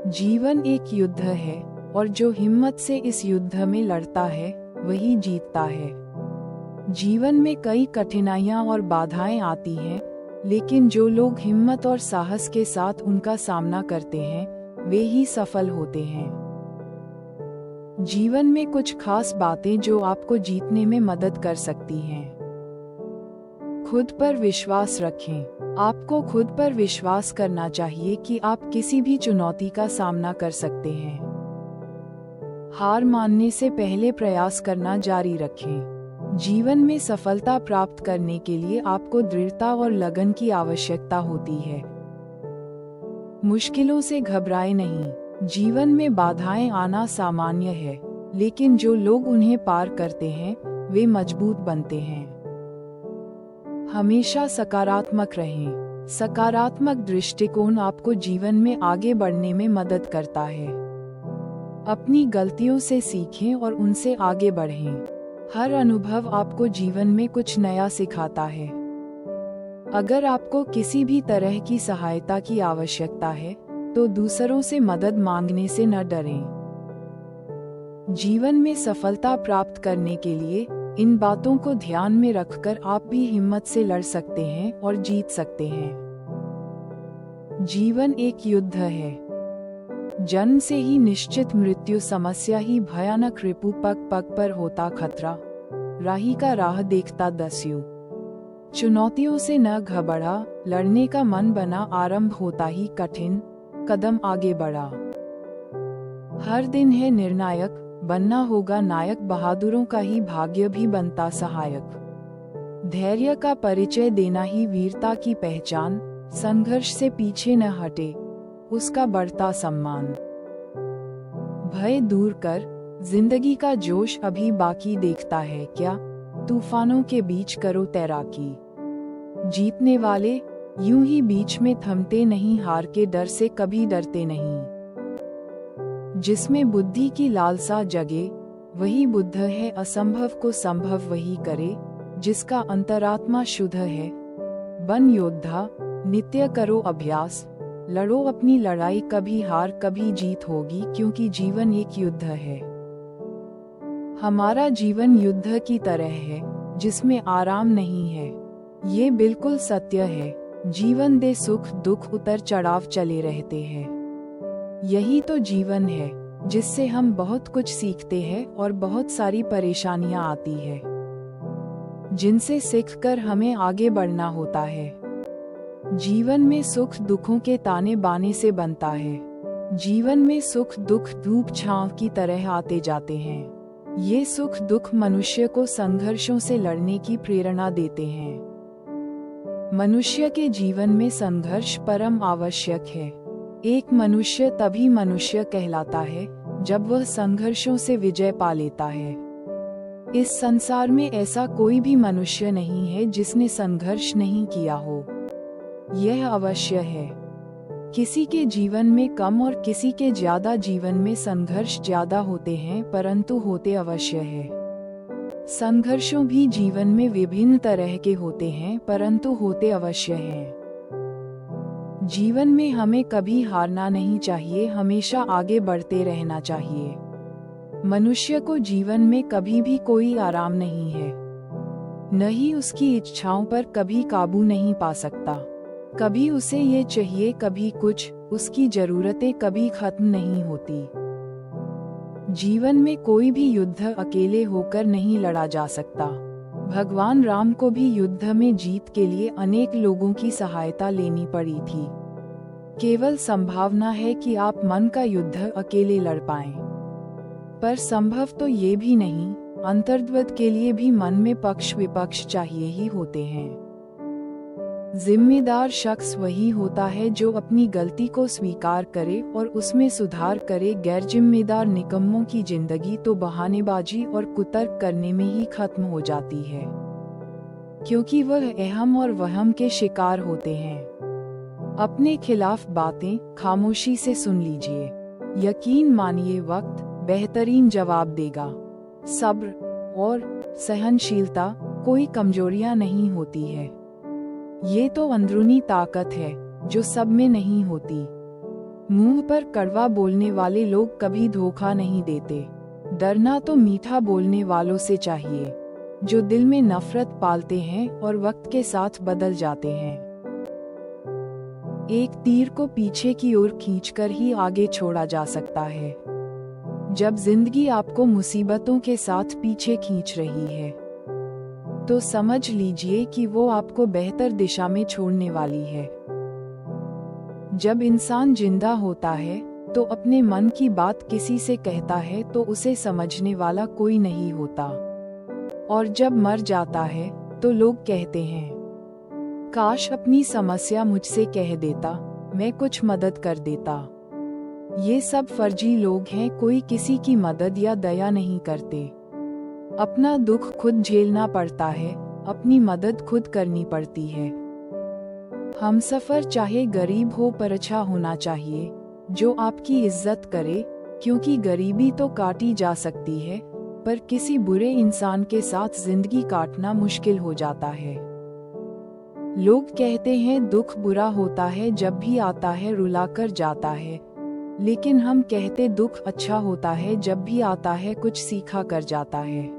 जीवन एक युद्ध है और जो हिम्मत से इस युद्ध में लड़ता है वही जीतता है। जीवन में कई कठिनाइयां और बाधाएं आती हैं, लेकिन जो लोग हिम्मत और साहस के साथ उनका सामना करते हैं वे ही सफल होते हैं। जीवन में कुछ खास बातें जो आपको जीतने में मदद कर सकती हैं। खुद पर विश्वास रखें। आपको खुद पर विश्वास करना चाहिए कि आप किसी भी चुनौती का सामना कर सकते हैं। हार मानने से पहले प्रयास करना जारी रखें। जीवन में सफलता प्राप्त करने के लिए आपको दृढ़ता और लगन की आवश्यकता होती है। मुश्किलों से घबराएं नहीं। जीवन में बाधाएं आना सामान्य है, लेकिन जो लोग उन्हें पार करते हैं वे मजबूत बनते हैं। हमेशा सकारात्मक रहें। सकारात्मक दृष्टिकोण आपको जीवन में आगे बढ़ने में मदद करता है। अपनी गलतियों से सीखें और उनसे आगे बढ़ें। हर अनुभव आपको जीवन में कुछ नया सिखाता है। अगर आपको किसी भी तरह की सहायता की आवश्यकता है तो दूसरों से मदद मांगने से न डरें। जीवन में सफलता प्राप्त करने के लिए इन बातों को ध्यान में रखकर आप भी हिम्मत से लड़ सकते हैं और जीत सकते हैं। जीवन एक युद्ध है। जन्म से ही निश्चित मृत्यु, समस्या ही भयानक रिपु, पग पग पर होता खतरा, राही का राह देखता दस्यु। चुनौतियों से न घबरा, लड़ने का मन बना, आरंभ होता ही कठिन, कदम आगे बढ़ा। हर दिन है निर्णायक, बनना होगा नायक, बहादुरों का ही भाग्य भी बनता सहायक। धैर्य का परिचय देना ही वीरता की पहचान, संघर्ष से पीछे न हटे, उसका बढ़ता सम्मान। भय दूर कर, जिंदगी का जोश अभी बाकी, देखता है क्या, तूफानों के बीच करो तैराकी। जीतने वाले यूं ही बीच में थमते नहीं, हार के डर से कभी डरते नहीं। जिसमें बुद्धि की लालसा जगे वही बुद्ध है, असंभव को संभव वही करे, जिसका अंतरात्मा शुद्ध है। बन योद्धा, नित्य करो अभ्यास, लड़ो अपनी लड़ाई, कभी हार कभी जीत होगी, क्योंकि जीवन एक युद्ध है। हमारा जीवन युद्ध की तरह है जिसमें आराम नहीं है। ये बिल्कुल सत्य है। जीवन दे सुख दुख, उतर चढ़ाव चले रहते हैं। यही तो जीवन है जिससे हम बहुत कुछ सीखते हैं और बहुत सारी परेशानियां आती है जिनसे सीखकर हमें आगे बढ़ना होता है। जीवन में सुख दुखों के ताने बाने से बनता है। जीवन में सुख दुख धूप छांव की तरह आते जाते हैं। ये सुख दुख मनुष्य को संघर्षों से लड़ने की प्रेरणा देते हैं। मनुष्य के जीवन में संघर्ष परम आवश्यक है। एक मनुष्य तभी मनुष्य कहलाता है जब वह संघर्षों से विजय पा लेता है। इस संसार में ऐसा कोई भी मनुष्य नहीं है जिसने संघर्ष नहीं किया हो। यह अवश्य है। किसी के जीवन में कम और किसी के ज्यादा जीवन में संघर्ष ज्यादा होते हैं, परंतु होते अवश्य है। संघर्षों भी जीवन में विभिन्न तरह के होते हैं, परंतु होते अवश्य हैं। जीवन में हमें कभी हारना नहीं चाहिए, हमेशा आगे बढ़ते रहना चाहिए। मनुष्य को जीवन में कभी भी कोई आराम नहीं है। न ही उसकी इच्छाओं पर कभी काबू नहीं पा सकता। कभी उसे ये चाहिए कभी कुछ, उसकी जरूरतें कभी खत्म नहीं होती। जीवन में कोई भी युद्ध अकेले होकर नहीं लड़ा जा सकता। भगवान राम को भी युद्ध में जीत के लिए अनेक लोगों की सहायता लेनी पड़ी थी। केवल संभावना है कि आप मन का युद्ध अकेले लड़ पाएं। पर संभव तो ये भी नहीं, अंतर्द्वंद के लिए भी मन में पक्ष विपक्ष चाहिए ही होते हैं। जिम्मेदार शख्स वही होता है जो अपनी गलती को स्वीकार करे और उसमें सुधार करे। गैर जिम्मेदार निकम्मों की जिंदगी तो बहानेबाजी और कुतर्क करने में ही खत्म हो जाती है, क्योंकि वह अहम और वहम के शिकार होते हैं। अपने खिलाफ बातें खामोशी से सुन लीजिए। यकीन मानिए वक्त बेहतरीन जवाब देगा। सब्र और सहनशीलता कोई कमजोरियां नहीं होती है। ये तो अंदरूनी ताकत है जो सब में नहीं होती। मुंह पर कड़वा बोलने वाले लोग कभी धोखा नहीं देते। डरना तो मीठा बोलने वालों से चाहिए, जो दिल में नफरत पालते हैं और वक्त के साथ बदल जाते हैं। एक तीर को पीछे की ओर खींचकर ही आगे छोड़ा जा सकता है। जब जिंदगी आपको मुसीबतों के साथ पीछे खींच रही है, तो समझ लीजिए कि वो आपको बेहतर दिशा में छोड़ने वाली है। जब इंसान जिंदा होता है तो अपने मन की बात किसी से कहता है तो उसे समझने वाला कोई नहीं होता, और जब मर जाता है तो लोग कहते हैं, काश अपनी समस्या मुझसे कह देता, मैं कुछ मदद कर देता। ये सब फर्जी लोग हैं, कोई किसी की मदद या दया नहीं करते। अपना दुख खुद झेलना पड़ता है, अपनी मदद खुद करनी पड़ती है। हमसफर चाहे गरीब हो पर अच्छा होना चाहिए, जो आपकी इज्जत करे, क्योंकि गरीबी तो काटी जा सकती है, पर किसी बुरे इंसान के साथ जिंदगी काटना मुश्किल हो जाता है। लोग कहते हैं दुख बुरा होता है, जब भी आता है रुलाकर जाता है, लेकिन हम कहते दुख अच्छा होता है, जब भी आता है कुछ सीखा कर जाता है।